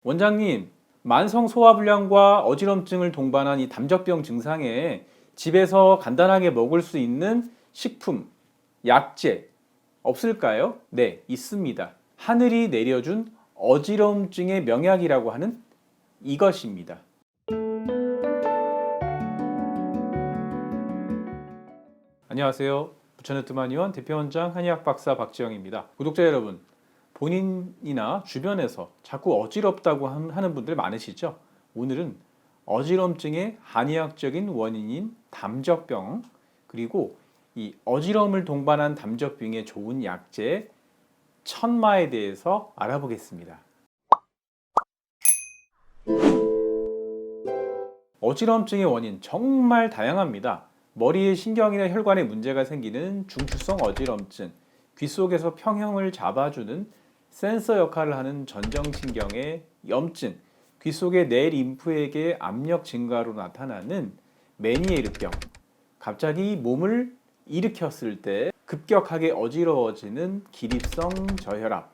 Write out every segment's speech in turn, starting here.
원장님, 만성 소화불량과 어지럼증을 동반한 이 담적병 증상에 집에서 간단하게 먹을 수 있는 식품, 약재 없을까요? 네, 있습니다. 하늘이 내려준 어지럼증의 명약이라고 하는 이것입니다. 안녕하세요. 부천의트만의원 대표원장 한의학 박사 박지영입니다. 구독자 여러분, 본인이나 주변에서 자꾸 어지럽다고 하는 분들 많으시죠? 오늘은 어지럼증의 한의학적인 원인인 담적병, 그리고 이 어지럼을 동반한 담적병에 좋은 약재 천마에 대해서 알아보겠습니다. 어지럼증의 원인 정말 다양합니다. 머리의 신경이나 혈관에 문제가 생기는 중추성 어지럼증, 귀 속에서 평형을 잡아주는 센서 역할을 하는 전정신경의 염증, 귀 속의 뇌림프에게 압력 증가로 나타나는 메니에르병, 갑자기 몸을 일으켰을 때 급격하게 어지러워지는 기립성 저혈압,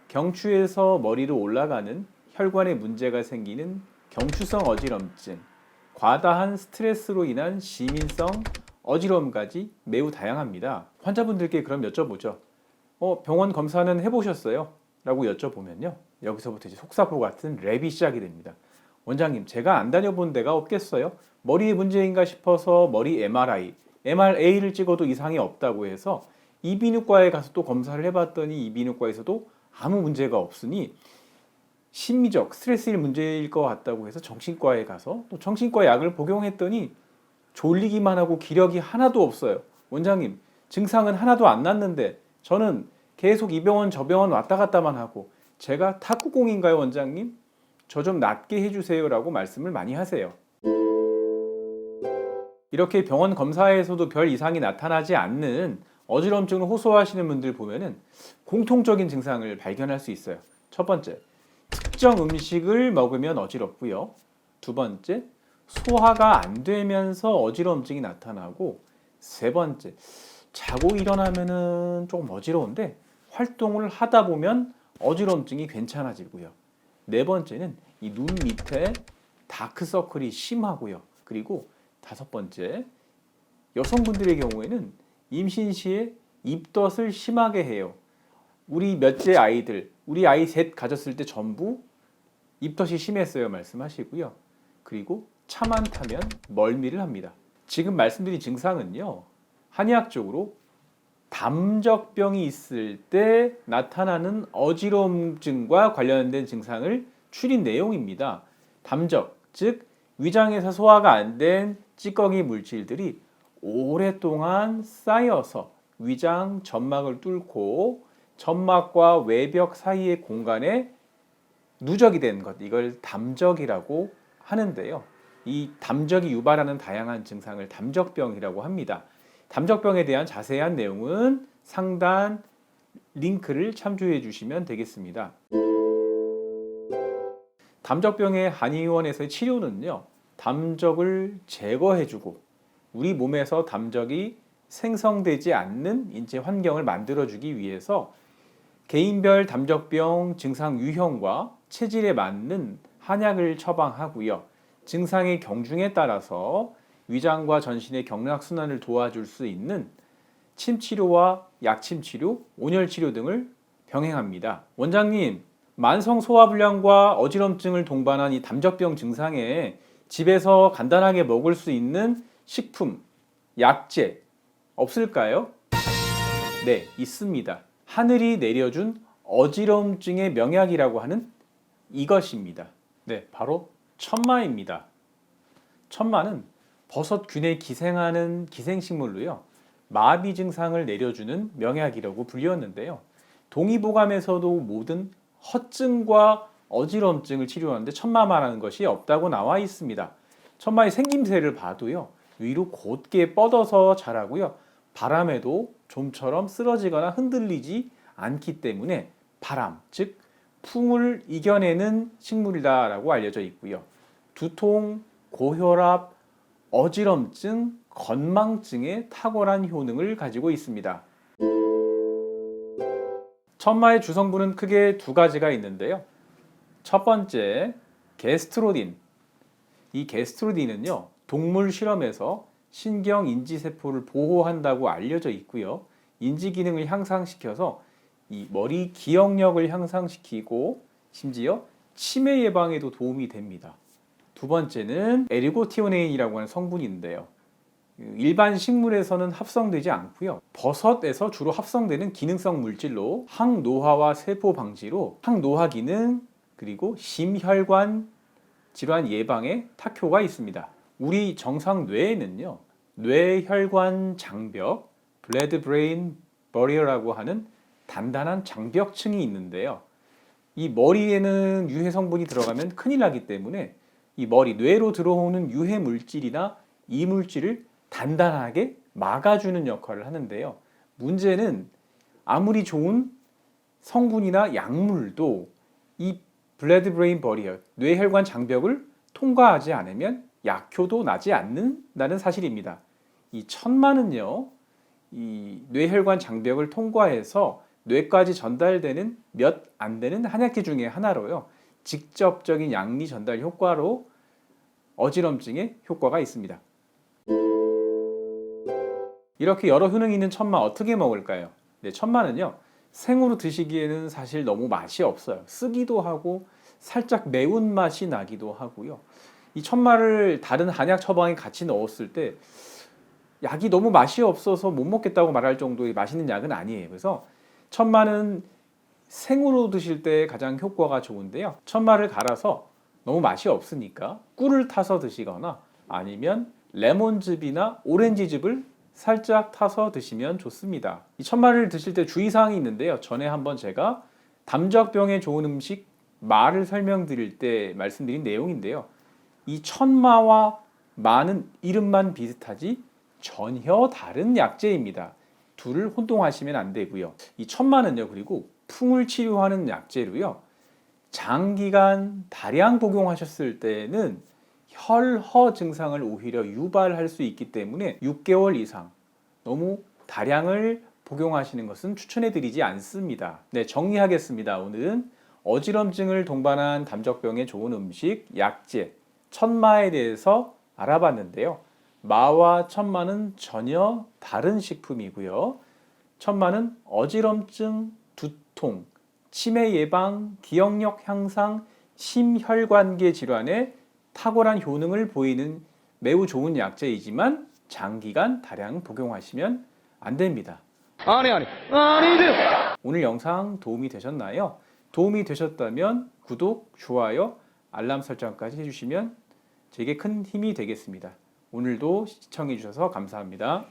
경추에서 머리로 올라가는 혈관에 문제가 생기는 경추성 어지럼증, 과다한 스트레스로 인한 시민성 어지러움까지 매우 다양합니다. 환자분들께 그럼 여쭤보죠. 병원 검사는 해보셨어요? 라고 여쭤보면요. 여기서부터 이제 속사포 같은 랩이 시작이 됩니다. 원장님, 제가 안 다녀본 데가 없겠어요? 머리에 문제인가 싶어서 머리 MRA를 찍어도 이상이 없다고 해서 이비인후과에 가서 또 검사를 해봤더니 이비인후과에서도 아무 문제가 없으니 심리적 스트레스일 문제일 것 같다고 해서 정신과에 가서 또 정신과 약을 복용했더니 졸리기만 하고 기력이 하나도 없어요. 원장님, 증상은 하나도 안 났는데 저는 계속 이 병원 저 병원 왔다 갔다만 하고 제가 탁구공인가요, 원장님? 저 좀 낫게 해주세요 라고 말씀을 많이 하세요. 이렇게 병원 검사에서도 별 이상이 나타나지 않는 어지럼증을 호소하시는 분들 보면은 공통적인 증상을 발견할 수 있어요. 첫 번째, 특정 음식을 먹으면 어지럽고요. 두 번째, 소화가 안 되면서 어지럼증이 나타나고, 세 번째, 자고 일어나면은 조금 어지러운데 활동을 하다 보면 어지럼증이 괜찮아지고요. 네 번째는 이 눈 밑에 다크서클이 심하고요. 그리고 다섯 번째, 여성분들의 경우에는 임신 시에 입덧을 심하게 해요. 우리 몇째 아이들, 우리 아이 셋 가졌을 때 전부 입덧이 심했어요 말씀하시고요. 그리고 차만 타면 멀미를 합니다. 지금 말씀드린 증상은요, 한의학적으로 담적병이 있을 때 나타나는 어지러움증과 관련된 증상을 추린 내용입니다. 담적, 즉 위장에서 소화가 안 된 찌꺼기 물질들이 오랫동안 쌓여서 위장 점막을 뚫고 점막과 외벽 사이의 공간에 누적이 된 것, 이걸 담적이라고 하는데요. 이 담적이 유발하는 다양한 증상을 담적병이라고 합니다. 담적병에 대한 자세한 내용은 상단 링크를 참조해 주시면 되겠습니다. 담적병의 한의원에서의 치료는요, 담적을 제거해주고 우리 몸에서 담적이 생성되지 않는 인체 환경을 만들어주기 위해서 개인별 담적병 증상 유형과 체질에 맞는 한약을 처방하고요. 증상의 경중에 따라서 위장과 전신의 경락순환을 도와줄 수 있는 침치료와 약침치료, 온열치료 등을 병행합니다. 원장님, 만성 소화불량과 어지럼증을 동반한 이 담적병 증상에 집에서 간단하게 먹을 수 있는 식품, 약재 없을까요? 네, 있습니다. 하늘이 내려준 어지럼증의 명약이라고 하는 이것입니다. 네, 바로 천마입니다. 천마는 버섯균에 기생하는 기생식물로요, 마비 증상을 내려주는 명약이라고 불리웠는데요. 동의보감에서도 모든 허증과 어지럼증을 치료하는데 천마만한 것이 없다고 나와 있습니다. 천마의 생김새를 봐도요, 위로 곧게 뻗어서 자라고요, 바람에도 좀처럼 쓰러지거나 흔들리지 않기 때문에 바람, 즉 풍을 이겨내는 식물이다라고 알려져 있고요. 두통, 고혈압, 어지럼증, 건망증에 탁월한 효능을 가지고 있습니다. 천마의 주성분은 크게 두 가지가 있는데요. 첫 번째, 게스트로딘. 이 게스트로딘은요, 동물 실험에서 신경 인지 세포를 보호한다고 알려져 있고요. 인지 기능을 향상시켜서 이 머리 기억력을 향상시키고 심지어 치매 예방에도 도움이 됩니다. 두 번째는 에리고티오네인이라고 하는 성분인데요. 일반 식물에서는 합성되지 않고요. 버섯에서 주로 합성되는 기능성 물질로 항노화와 세포 방지로 항노화 기능 그리고 심혈관 질환 예방에 탁효가 있습니다. 우리 정상 뇌에는요, 뇌혈관 장벽, 블레드 브레인 버리어라고 하는 단단한 장벽층이 있는데요. 이 머리에는 유해 성분이 들어가면 큰일 나기 때문에 이 머리 뇌로 들어오는 유해 물질이나 이물질을 단단하게 막아주는 역할을 하는데요. 문제는 아무리 좋은 성분이나 약물도 이 블레드 브레인 버리어, 뇌혈관 장벽을 통과하지 않으면 약효도 나지 않는다는 사실입니다. 이 천마는요, 이 뇌혈관 장벽을 통과해서 뇌까지 전달되는 몇 안 되는 한약재 중에 하나로요. 직접적인 양리 전달 효과로 어지럼증에 효과가 있습니다. 이렇게 여러 효능이 있는 천마 어떻게 먹을까요? 네, 천마는요, 생으로 드시기에는 사실 너무 맛이 없어요. 쓰기도 하고 살짝 매운맛이 나기도 하고요. 이 천마를 다른 한약 처방에 같이 넣었을 때 약이 너무 맛이 없어서 못 먹겠다고 말할 정도의 맛있는 약은 아니에요. 그래서 천마는 생으로 드실 때 가장 효과가 좋은데요. 천마를 갈아서 너무 맛이 없으니까 꿀을 타서 드시거나 아니면 레몬즙이나 오렌지즙을 살짝 타서 드시면 좋습니다. 이 천마를 드실 때 주의사항이 있는데요. 전에 한번 제가 담적병에 좋은 음식 마를 설명드릴 때 말씀드린 내용인데요. 이 천마와 마는 이름만 비슷하지 전혀 다른 약재입니다. 둘을 혼동하시면 안 되고요. 이 천마는요, 그리고 풍을 치료하는 약재로요. 장기간 다량 복용하셨을 때는 혈허 증상을 오히려 유발할 수 있기 때문에 6개월 이상 너무 다량을 복용하시는 것은 추천해 드리지 않습니다. 네, 정리하겠습니다. 오늘은 어지럼증을 동반한 담적병에 좋은 음식, 약재, 천마에 대해서 알아봤는데요. 마와 천마는 전혀 다른 식품이고요. 천마는 어지럼증, 두통, 치매 예방, 기억력 향상, 심혈관계 질환에 탁월한 효능을 보이는 매우 좋은 약재이지만 장기간 다량 복용하시면 안 됩니다. 아니죠. 오늘 영상 도움이 되셨나요? 도움이 되셨다면 구독, 좋아요, 알람 설정까지 해주시면 제게 큰 힘이 되겠습니다. 오늘도 시청해 주셔서 감사합니다.